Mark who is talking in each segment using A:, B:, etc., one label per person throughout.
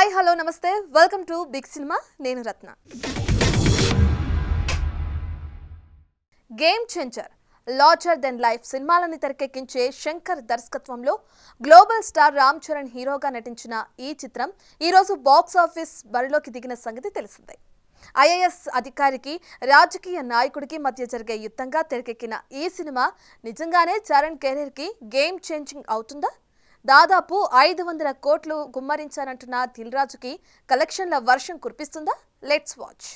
A: Hi hello నమస్తే welcome to big cinema. నేను Ratna. Game changer, larger than life సినిమాలని తెరకెక్కించే శంకర్ దర్శకత్వంలో గ్లోబల్ స్టార్ రామ్ చరణ్ హీరోగా నటించిన ఈ చిత్రం ఈరోజు బాక్స్ ఆఫీస్ బరిలోకి దిగిన సంగతి తెలిసిందే. ఐఏఎస్ అధికారికి రాజకీయ నాయకుడికి మధ్య జరిగే యుద్ధంగా తెరకెక్కిన ఈ సినిమా నిజంగానే చరణ్ కెరీర్కి గేమ్ చేంజింగ్ అవుతుందా? దాదాపు 500 కోట్లు గుమ్మరించారంటున్న దిల్ రాజుకి కలెక్షన్ల వర్షం కురిపిస్తుందా? Let's watch.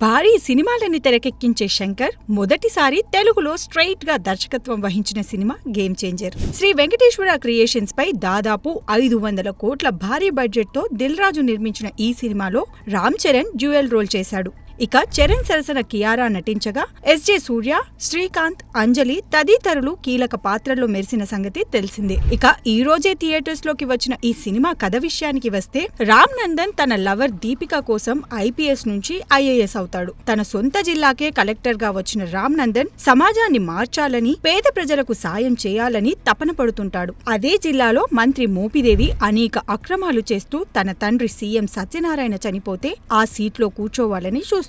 B: భారీ సినిమాలని తెరకెక్కించే శంకర్ మొదటిసారి తెలుగులో స్ట్రైట్ గా దర్శకత్వం వహించిన cinema game changer. Sri Venkateswara creations పై దాదాపు 500 కోట్ల భారీ బడ్జెట్ తో దిల్ రాజు నిర్మించిన ఈ సినిమాలో రామ్ చరణ్ డ్యూయల్ రోల్ చేశాడు. ఇక చరణ్ సరసన కియారా నటించగా ఎస్జే సూర్య, శ్రీకాంత్, అంజలి తదితరులు కీలక పాత్రల్లో మెరిసిన సంగతి తెలిసిందే. ఇక ఈ రోజే థియేటర్స్ లోకి వచ్చిన ఈ సినిమా కథ విషయానికి వస్తే, రామ్ నందన్ తన లవర్ దీపిక కోసం ఐపీఎస్ నుంచి ఐఏఎస్ అవుతాడు. తన సొంత జిల్లాకే కలెక్టర్ గా వచ్చిన రామ్ నందన్ సమాజాన్ని మార్చాలని, పేద ప్రజలకు సాయం చేయాలని తపన పడుతుంటాడు. అదే జిల్లాలో మంత్రి మోపిదేవి అనేక అక్రమాలు చేస్తూ తన తండ్రి సీఎం సత్యనారాయణ చనిపోతే ఆ సీట్లో కూర్చోవాలని చూస్తుంటాడు.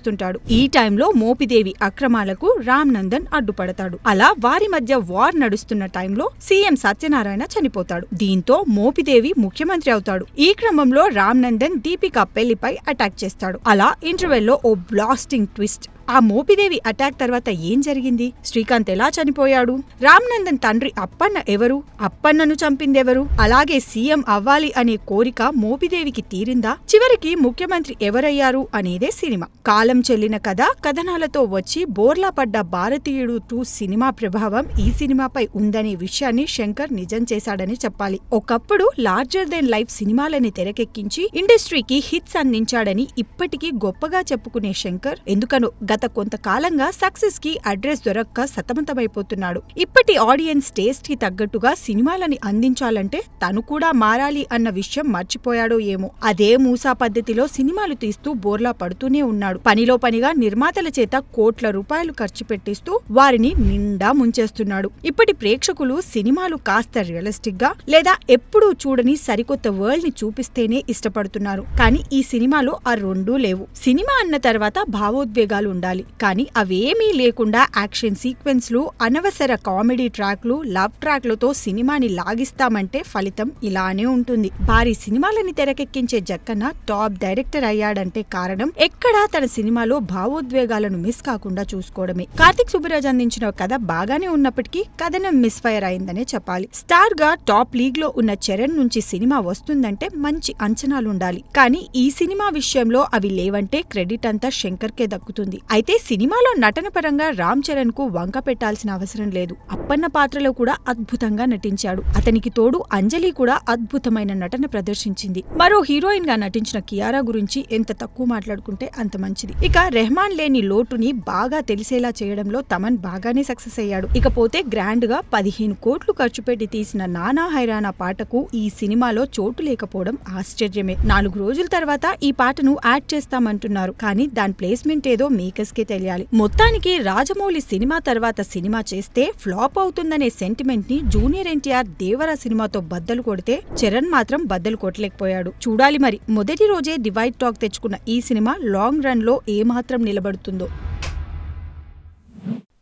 B: ఈ టైంలో మోపిదేవి అక్రమాలకు రామ్ నందన్ అడ్డుపడతాడు. అలా వారి మధ్య వార్ నడుస్తున్న టైంలో సీఎం సత్యనారాయణ చనిపోతాడు. దీంతో మోపిదేవి ముఖ్యమంత్రి అవుతాడు. ఈ క్రమంలో రామ్ నందన్ దీపిక పెళ్లిపై అటాక్ చేస్తాడు. అలా ఇంటర్వెల్లో ఓ బ్లాస్టింగ్ ట్విస్ట్. ఆ మోపిదేవి అటాక్ తర్వాత ఏం జరిగింది? శ్రీకాంత్ ఎలా చనిపోయాడు? రామ్ నందన్ తండ్రి అప్పన్న ఎవరు? అప్పన్నను చంపిందెవరు? అలాగే సీఎం అవ్వాలి అనే కోరిక మోపిదేవికి తీరిందా? చివరికి ముఖ్యమంత్రి ఎవరయ్యారు అనేదే సినిమా. కాలం చెల్లిన కథ కథనాలతో వచ్చి బోర్లా పడ్డ భారతీయుడు 2 సినిమా ప్రభావం ఈ సినిమాపై ఉందనే విషయాన్ని శంకర్ నిజం చేశాడని చెప్పాలి. ఒకప్పుడు లార్జర్ దెన్ లైఫ్ సినిమాలని తెరకెక్కించి ఇండస్ట్రీకి హిట్స్ అందించాడని ఇప్పటికీ గొప్పగా చెప్పుకునే శంకర్ ఎందుకనో గత కొంతకాలంగా సక్సెస్ కి అడ్రస్ దొరక్క సతమతమైపోతున్నాడు. ఇప్పటి ఆడియన్స్ టేస్ట్ కి తగ్గట్టుగా సినిమాలని అందించాలంటే తను కూడా మారాలి అన్న విషయం మర్చిపోయాడో ఏమో. అదే మూసా పద్ధతిలో సినిమాలు తీస్తూ బోర్లా పడుతూనే ఉన్నాడు. పనిలో పనిగా నిర్మాతల చేత కోట్ల రూపాయలు ఖర్చు పెట్టిస్తూ వారిని నిండా ముంచేస్తున్నాడు. ఇప్పటి ప్రేక్షకులు సినిమాలు కాస్త రియలిస్టిక్ గా లేదా ఎప్పుడూ చూడని సరికొత్త వరల్డ్ ని చూపిస్తేనే ఇష్టపడుతున్నారు. కానీ ఈ సినిమాలో ఆ రెండూ లేవు. సినిమా అన్న తర్వాత భావోద్వేగాలు ఉండాలి, కానీ అవేమీ లేకుండా యాక్షన్ సీక్వెన్స్లు, అనవసర కామెడీ ట్రాక్లు, లవ్ ట్రాక్లతో సినిమాని లాగిస్తామంటే ఫలితం ఇలానే ఉంటుంది. భారీ సినిమాలని తెరకెక్కించే జక్కన్న టాప్ డైరెక్టర్ అయ్యాడంటే కారణం ఎక్కడా తన సినిమాలో భావోద్వేగాలను మిస్ కాకుండా చూసుకోవడమే. కార్తిక్ సుబ్బరాజ్ అందించిన కథ బాగానే ఉన్నప్పటికీ కథనం మిస్ ఫైర్ అయిందనే చెప్పాలి. స్టార్ గా టాప్ లీగ్ లో ఉన్న చరణ్ నుంచి సినిమా వస్తుందంటే మంచి అంచనాలుండాలి. కానీ ఈ సినిమా విషయంలో అవి లేవంటే క్రెడిట్ అంతా శంకర్ కే దక్కుతుంది. అయితే సినిమాలో నటన పరంగా రామ్ చరణ్ కు వంక పెట్టాల్సిన అవసరం లేదు. అప్పన్న పాత్రలో కూడా అద్భుతంగా నటించాడు. అతనికి తోడు అంజలి కూడా అద్భుతమైన నటన ప్రదర్శించింది. మరో హీరోయిన్ గా నటించిన కియారా గురించి ఎంత తక్కువ మాట్లాడుకుంటే అంత మంచిది. ఇక రెహమాన్ లేని లోటుని బాగా తెలిసేలా చేయడంలో తమన్ బాగానే సక్సెస్ అయ్యాడు. ఇకపోతే గ్రాండ్ గా 15 కోట్లు ఖర్చు పెట్టి తీసిన నానా హైరానా పాటకు ఈ సినిమాలో చోటు లేకపోవడం ఆశ్చర్యమే. 4 రోజుల తర్వాత ఈ పాటను యాడ్ చేస్తామంటున్నారు. కానీ దాని ప్లేస్మెంట్ ఏదో మేకర్స్ కే తెలియాలి. మొత్తానికి రాజమౌళి సినిమా తర్వాత సినిమా చేస్తే ఫ్లాప్ అవుతుందనే సెంటిమెంట్ ని జూనియర్ ఎన్టీఆర్ దేవరా సినిమాతో బద్దలు కొడితే చరణ్ మాత్రం బద్దలు కొట్టలేకపోయాడు. చూడాలి మరి మొదటి రోజే డివైడ్ టాక్ తెచ్చుకున్న ఈ సినిమా లాంగ్ రన్ లో ఏమాత్రం నిలబడుతుందో.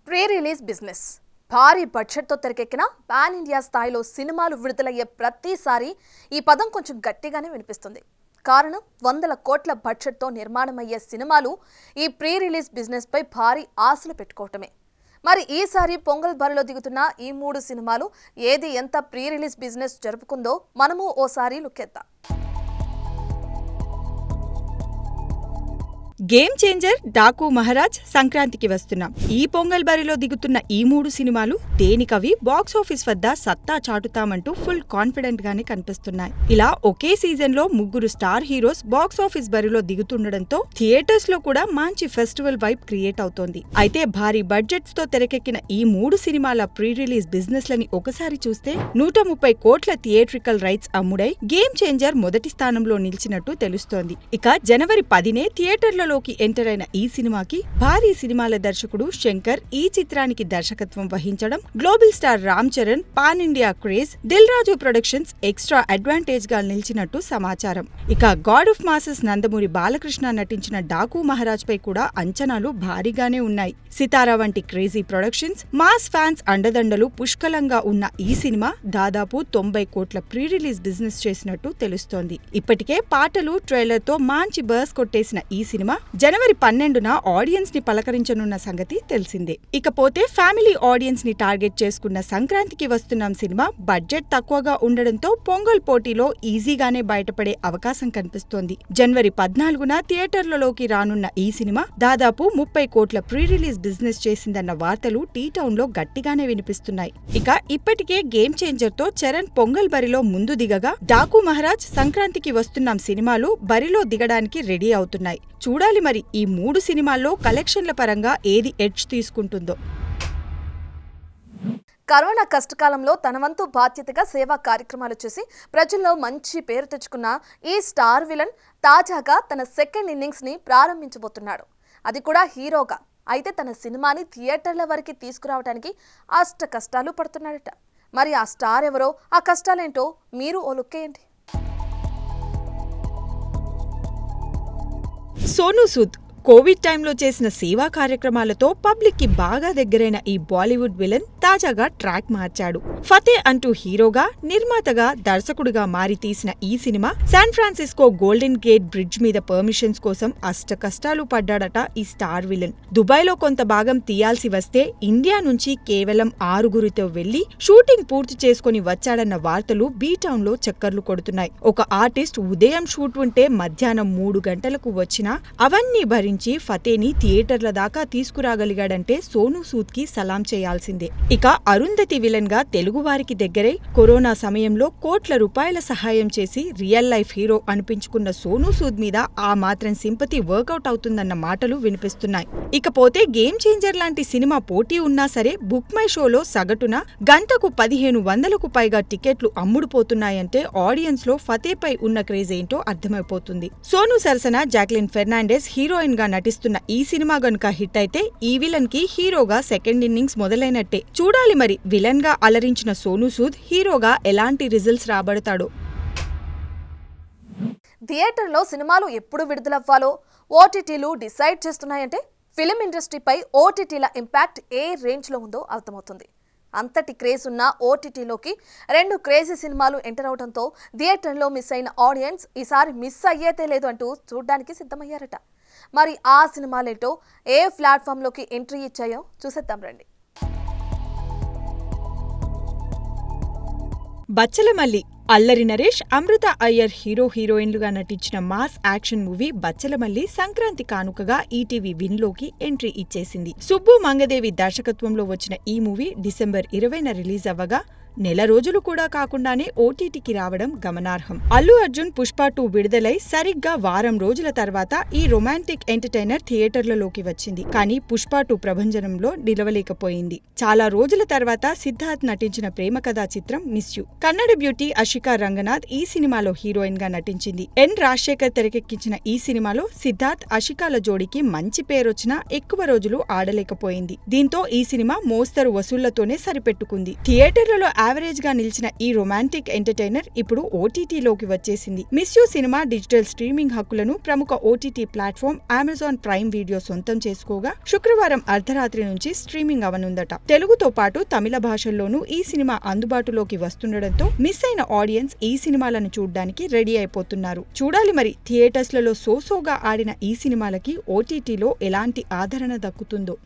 A: ప్రీ రిలీజ్ బిజినెస్ భారీ బడ్జెట్తో తెరకెక్కిన పాన్ ఇండియా స్థాయిలో సినిమాలు విడుదలయ్యే ప్రతిసారి ఈ పదం కొంచెం గట్టిగానే వినిపిస్తుంది. కారణం 100 కోట్ల బడ్జెట్తో నిర్మాణమయ్యే సినిమాలు ఈ ప్రీ రిలీజ్ బిజినెస్ పై భారీ ఆశలు పెట్టుకోవటమే. మరి ఈసారి పొంగల్ బరిలో దిగుతున్న ఈ 3 సినిమాలు ఏది ఎంత ప్రీ రిలీజ్ బిజినెస్ జరుపుకుందో మనము ఓసారి లుక్కేద్దాం.
B: గేమ్ చేంజర్, డాకు మహారాజ్ సంక్రాంతికి వస్తున్నాం. ఈ పొంగల్ బరిలో దిగుతున్న ఈ 3 సినిమాలు దేనికవి బాక్స్ ఆఫీస్ వద్ద సత్తా చాటుతామంటూ ఫుల్ కాన్ఫిడెంట్ గానే కనిపిస్తున్నాయి. ఇలా ఒకే సీజన్ లో 3 స్టార్ హీరోస్ బాక్స్ ఆఫీస్ బరిలో దిగుతుండడంతో థియేటర్స్ లో కూడా మంచి ఫెస్టివల్ వైబ్ క్రియేట్ అవుతోంది. అయితే భారీ బడ్జెట్స్ తో తెరకెక్కిన ఈ 3 సినిమాల ప్రీ రిలీజ్ బిజినెస్ లని ఒకసారి చూస్తే 130 కోట్ల థియేట్రికల్ రైట్స్ అమ్ముడై గేమ్ చేంజర్ మొదటి స్థానంలో నిలిచినట్టు తెలుస్తోంది. ఇక జనవరి 10నే థియేటర్లలో థియేటర్లలోకి ఎంటర్ అయిన ఈ సినిమాకి భారీ సినిమాల దర్శకుడు శంకర్ ఈ చిత్రానికి దర్శకత్వం వహించడం global star Ram Charan pan India craze Dil Raju productions extra advantage గా నిలిచినట్టు సమాచారం. ఇక god of masses Nandamuri Balakrishna నటించిన డాకు మహారాజ్ పై కూడా అంచనాలు భారీగానే ఉన్నాయి. సితారా వంటి క్రేజీ ప్రొడక్షన్స్, మాస్ ఫ్యాన్స్ అండదండలు పుష్కలంగా ఉన్న ఈ సినిమా దాదాపు 90 కోట్ల ప్రీ రిలీజ్ బిజినెస్ చేసినట్టు తెలుస్తోంది. ఇప్పటికే పాటలు, ట్రైలర్ తో మంచి బర్స్ కొట్టేసిన ఈ సినిమా జనవరి 12న ఆడియన్స్ ని పలకరించనున్న సంగతి తెలిసిందే. ఇకపోతే ఫ్యామిలీ ఆడియన్స్ ని టార్గెట్ చేసుకున్న సంక్రాంతికి వస్తున్నాం సినిమా బడ్జెట్ తక్కువగా ఉండడంతో పొంగల్ పోటీలో ఈజీగానే బయటపడే అవకాశం కనిపిస్తోంది. జనవరి 14న థియేటర్లలోకి రానున్న ఈ సినిమా దాదాపు 30 కోట్ల ప్రీ రిలీజ్ బిజినెస్ చేసిందన్న వార్తలు టీ టౌన్ లో గట్టిగానే వినిపిస్తున్నాయి. ఇక ఇప్పటికే గేమ్ చేంజర్ తో చరణ్ పొంగల్ బరిలో ముందు దిగగా డాకు మహారాజ్, సంక్రాంతికి వస్తున్నాం సినిమాలు బరిలో దిగడానికి రెడీ అవుతున్నాయి. చూడాలి మరి ఈ 3 సినిమాల్లో కలెక్షన్ల పరంగా ఏది ఎడ్జ్ తీసుకుంటుందో.
A: కరోనా కష్టకాలంలో తన వంతు బాధ్యతగా సేవా కార్యక్రమాలు చేసి ప్రజల్లో మంచి పేరు తెచ్చుకున్న ఈ స్టార్ విలన్ తాజాగా తన సెకండ్ ఇన్నింగ్స్ ని ప్రారంభించబోతున్నాడు. అది కూడా హీరోగా. అయితే తన సినిమాని థియేటర్ల వరకు తీసుకురావడానికి అష్ట కష్టాలు పడుతున్నాడట. మరి ఆ స్టార్ ఎవరో, ఆ కష్టాలేంటో మీరు ఓ లుక్కేయండి.
B: సోనూ సూద్ కోవిడ్ టైంలో చేసిన సేవా కార్యక్రమాలతో పబ్లిక్ కి బాగా దగ్గరైన ఈ బాలీవుడ్ విలన్ తాజాగా ట్రాక్ మార్చాడు. ఫతే అంటూ హీరోగా, నిర్మాతగా, దర్శకుడిగా మారి తీసిన ఈ cinema San Francisco golden gate bridge మీద పర్మిషన్స్ కోసం అష్ట కష్టాలు పడ్డాడట ఈ స్టార్ విలన్. దుబాయ్లో కొంత భాగం తీయాల్సి వస్తే ఇండియా నుంచి కేవలం 6గురితో వెళ్లి షూటింగ్ పూర్తి చేసుకుని వచ్చాడన్న వార్తలు బీటౌన్ లో చక్కర్లు కొడుతున్నాయి. ఒక ఆర్టిస్ట్ ఉదయం షూట్ ఉంటే మధ్యాహ్నం 3 గంటలకు వచ్చినా అవన్నీ భరించి ఫతేని థియేటర్ల దాకా తీసుకురాగలిగాడంటే సోనూ సూద్ కి సలాం చేయాల్సిందే. ఇక అరుంధతి విలన్ గా తెలుగు వారికి దగ్గరై కరోనా సమయంలో కోట్ల రూపాయల సహాయం చేసి రియల్ లైఫ్ హీరో అనిపించుకున్న సోనూ సూద్ మీద ఆ మాత్రం సింపతి వర్కౌట్ అవుతుందన్న మాటలు వినిపిస్తున్నాయి. ఇకపోతే గేమ్ చేంజర్ లాంటి సినిమా పోటీ ఉన్నా సరే బుక్ మై షోలో సగటున గంటకు 1500కు పైగా టికెట్లు అమ్ముడుపోతున్నాయంటే ఆడియన్స్ లో ఫతేపై ఉన్న క్రేజ్ ఏంటో అర్థమైపోతుంది. సోనూ సరసన జాక్లిన్ ఫెర్నాండెస్ హీరోయిన్ గా నటిస్తున్న ఈ సినిమా గనుక హిట్ అయితే ఈ విలన్ కి హీరోగా సెకండ్ ఇన్నింగ్స్ మొదలైనట్టే. చూడాలి మరి విలన్ గా అలరించిన సోనూ సూద్ హీరోగా ఎలాంటి రిజల్ట్స్ రాబడతాడో.
A: థియేటర్లో సినిమాలు ఎప్పుడు విడుదలవ్వాలో ఓటీటీలు డిసైడ్ చేస్తున్నాయంటే ఫిలిం ఇండస్ట్రీపై ఓటీటీల ఇంపాక్ట్ ఏ రేంజ్లో ఉందో అర్థమవుతుంది. అంతటి క్రేజ్ ఉన్న ఓటీటీలోకి 2 క్రేజీ సినిమాలు ఎంటర్ అవడంతో థియేటర్లో మిస్ అయిన ఆడియన్స్ ఈసారి మిస్ అయ్యేదే లేదు అంటూ చూడ్డానికి సిద్ధమయ్యారట. మరి ఆ సినిమాలేంటో, ఏ ప్లాట్ఫామ్లోకి ఎంట్రీ ఇచ్చాయో చూసేద్దాం రండి.
B: బచ్చలమల్లి అల్లరి నరేష్, అమృత అయ్యర్ హీరోయిన్లుగా నటించిన mass action movie Bachhala Malli Sankranti కానుకగా ఈటీవీ విన్లోకి ఎంట్రీ ఇచ్చేసింది. సుబ్బు మంగదేవి దర్శకత్వంలో వచ్చిన ఈ మూవీ డిసెంబర్ 20న రిలీజ్ అవ్వగా నెల రోజులు కూడా కాకుండానే ఓటీటీకి రావడం గమనార్హం. అల్లు అర్జున్ పుష్ప 2 విడుదలై సరిగ్గా వారం రోజుల తర్వాత ఈ రొమాంటిక్ ఎంటర్టైనర్ థియేటర్లలోకి వచ్చింది. కానీ పుష్ప 2 ప్రభంజనంలో నిలవలేకపోయింది. చాలా రోజుల తర్వాత సిద్ధార్థ్ నటించిన ప్రేమ కథా చిత్రం miss you. Kannada beauty Ashika Ranganath ఈ సినిమాలో హీరోయిన్ గా నటించింది. ఎన్ రాజశేఖర్ తెరకెక్కించిన ఈ సినిమాలో సిద్ధార్థ్, అషికాల జోడీకి మంచి పేరొచ్చినా ఎక్కువ రోజులు ఆడలేకపోయింది. దీంతో ఈ సినిమా మోస్తరు వసూళ్లతోనే సరిపెట్టుకుంది. థియేటర్లలో యావరేజ్ గా నిలిచిన ఈ రొమాంటిక్ ఎంటర్టైనర్ ఇప్పుడు ఓటీటీలోకి వచ్చేసింది. Miss you cinema digital streaming హక్కులను ప్రముఖ OTT platform Amazon prime video సొంతం చేసుకోగా శుక్రవారం అర్ధరాత్రి నుంచి స్ట్రీమింగ్ అవనుందట. తెలుగుతో పాటు తమిళ భాషల్లోనూ ఈ సినిమా అందుబాటులోకి వస్తుండటంతో మిస్ అయిన ఆడియన్స్ ఈ సినిమాలను చూడ్డానికి రెడీ అయిపోతున్నారు. చూడాలి మరి థియేటర్స్లలో సోసోగా ఆడిన ఈ సినిమాలకి ఓటీటీలో ఎలాంటి ఆదరణ దక్కుతుందో.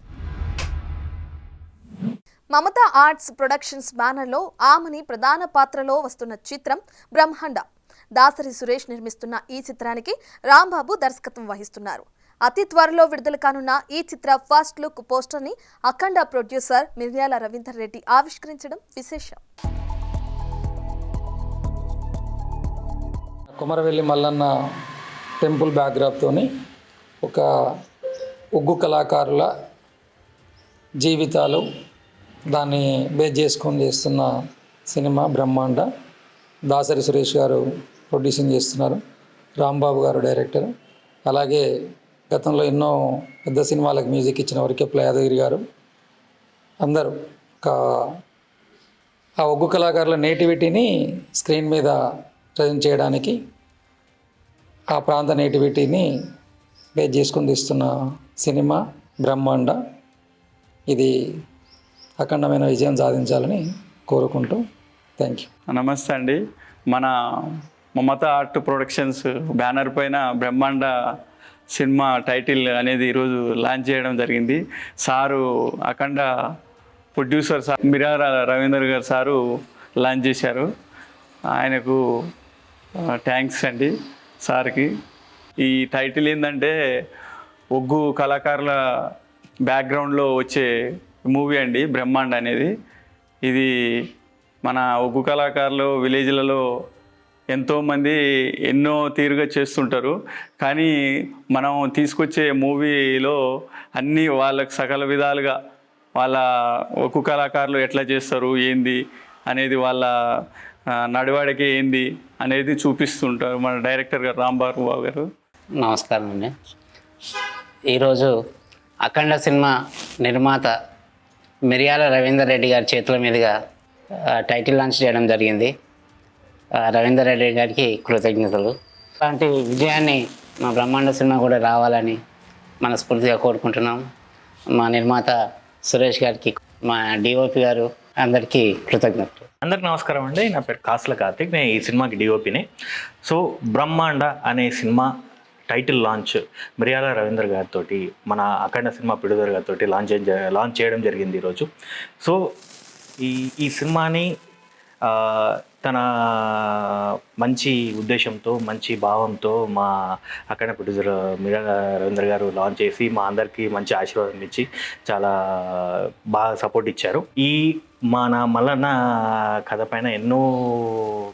A: మమతా ఆర్ట్స్ ప్రొడక్షన్స్ బ్యానర్లో ఆమని ప్రధాన పాత్రలో వస్తున్న చిత్రం బ్రహ్మాండ. దాసరి సురేష్ నిర్మిస్తున్న ఈ చిత్రానికి రాంబాబు దర్శకత్వం వహిస్తున్నారు. అతి త్వరలో విడుదల కానున్న ఈ చిత్ర ఫస్ట్ లుక్ పోస్టర్ని అఖండ ప్రొడ్యూసర్ మిర్యాల రవీందర్ రెడ్డి ఆవిష్కరించడం విశేషం.
C: కొమరవెల్లి మల్లన్న టెంపుల్ బ్యాక్డ్రాప్తోని ఒక ఉగ్గు కళాకారుల జీవితాలు దాన్ని బేస్ చేసుకొని చేస్తున్న సినిమా బ్రహ్మాండ. దాసరి సురేష్ గారు ప్రొడ్యూసింగ్ చేస్తున్నారు, రాంబాబు గారు డైరెక్టర్. అలాగే గతంలో ఎన్నో పెద్ద సినిమాలకు మ్యూజిక్ ఇచ్చిన వరకెప్పుల యాదగిరి గారు అందరూ ఆ ఒగ్గు కళాకారుల నేటివిటీని స్క్రీన్ మీద ప్రజెంట్ చేయడానికి ఆ ప్రాంత నేటివిటీని బేస్ చేసుకుని తీస్తున్న సినిమా బ్రహ్మాండ. ఇది అఖండమైన విజయం సాధించాలని కోరుకుంటూ థ్యాంక్ యూ.
D: నమస్తే అండి. మన మమత ఆర్ట్ ప్రొడక్షన్స్ బ్యానర్ పైన బ్రహ్మాండ సినిమా టైటిల్ అనేది ఈరోజు లాంచ్ చేయడం జరిగింది. సారు అఖండ ప్రొడ్యూసర్ సార్ మిర్యాల రవీందర్ గారు సారు లాంచ్ చేశారు. ఆయనకు థ్యాంక్స్ అండి సార్కి. ఈ టైటిల్ ఏంటంటే ఒగ్గు కళాకారుల బ్యాక్గ్రౌండ్లో వచ్చే మూవీ అండి బ్రహ్మాండ అనేది. ఇది మన ఒగ్గు కళాకారులు విలేజ్లలో ఎంతోమంది ఎన్నో తీరుగా చేస్తుంటారు. కానీ మనం తీసుకొచ్చే మూవీలో అన్నీ వాళ్ళకు సకల విధాలుగా వాళ్ళ ఒగ్గు కళాకారులు ఎట్లా చేస్తారు ఏంది అనేది వాళ్ళ నడవడికి ఏంది అనేది చూపిస్తుంటారు మన డైరెక్టర్ గారు రాంబాబు గారు.
E: నమస్కారం అండి. ఈరోజు అఖండ సినిమా నిర్మాత మిర్యాల రవీందర్ రెడ్డి గారి చేతుల మీదుగా టైటిల్ లాంచ్ చేయడం జరిగింది. రవీందర్ రెడ్డి గారికి కృతజ్ఞతలు. అలాంటి విజయాన్ని మా బ్రహ్మాండ సినిమా కూడా రావాలని మనస్ఫూర్తిగా కోరుకుంటున్నాం. మా నిర్మాత సురేష్ గారికి, మా డిఓపి గారు అందరికీ కృతజ్ఞతలు.
F: అందరికి నమస్కారం అండి. నా పేరు కాసుల కార్తిక్. నేను ఈ సినిమాకి డిఓపిని. సో బ్రహ్మాండ అనే సినిమా టైటిల్ లాంచ్ మిర్యాల రవీందర్ గారితో, మన అఖండ సినిమా ప్రొడ్యూసర్ గారితో లాంచ్ చేయడం జరిగింది ఈరోజు. సో ఈ సినిమాని తన మంచి ఉద్దేశంతో, మంచి భావంతో మా అఖండ ప్రొడ్యూసర్ మిర్యాల రవీందర్ గారు లాంచ్ చేసి మా అందరికీ మంచి ఆశీర్వాదం ఇచ్చి చాలా బాగా సపోర్ట్ ఇచ్చారు. ఈ మన మల్లన్న కథ పైన ఎన్నో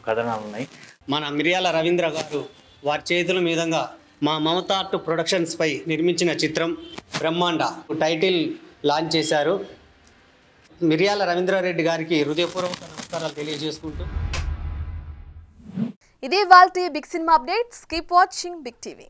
F: కథనాలు ఉన్నాయి.
G: మన మిర్యాల రవీంద్ర గారు వారి చేతుల మీదుగా మా మమతా ఆర్ట్ ప్రొడక్షన్స్ పై నిర్మించిన చిత్రం బ్రహ్మాండ టైటిల్ లాంచ్ చేశారు. మిర్యాల రవీంద్రారెడ్డి గారికి హృదయపూర్వక నమస్కారాలు తెలియజేసుకుంటూ
A: ఇది ఇవాల్టి big cinema updates. Keep watching big TV.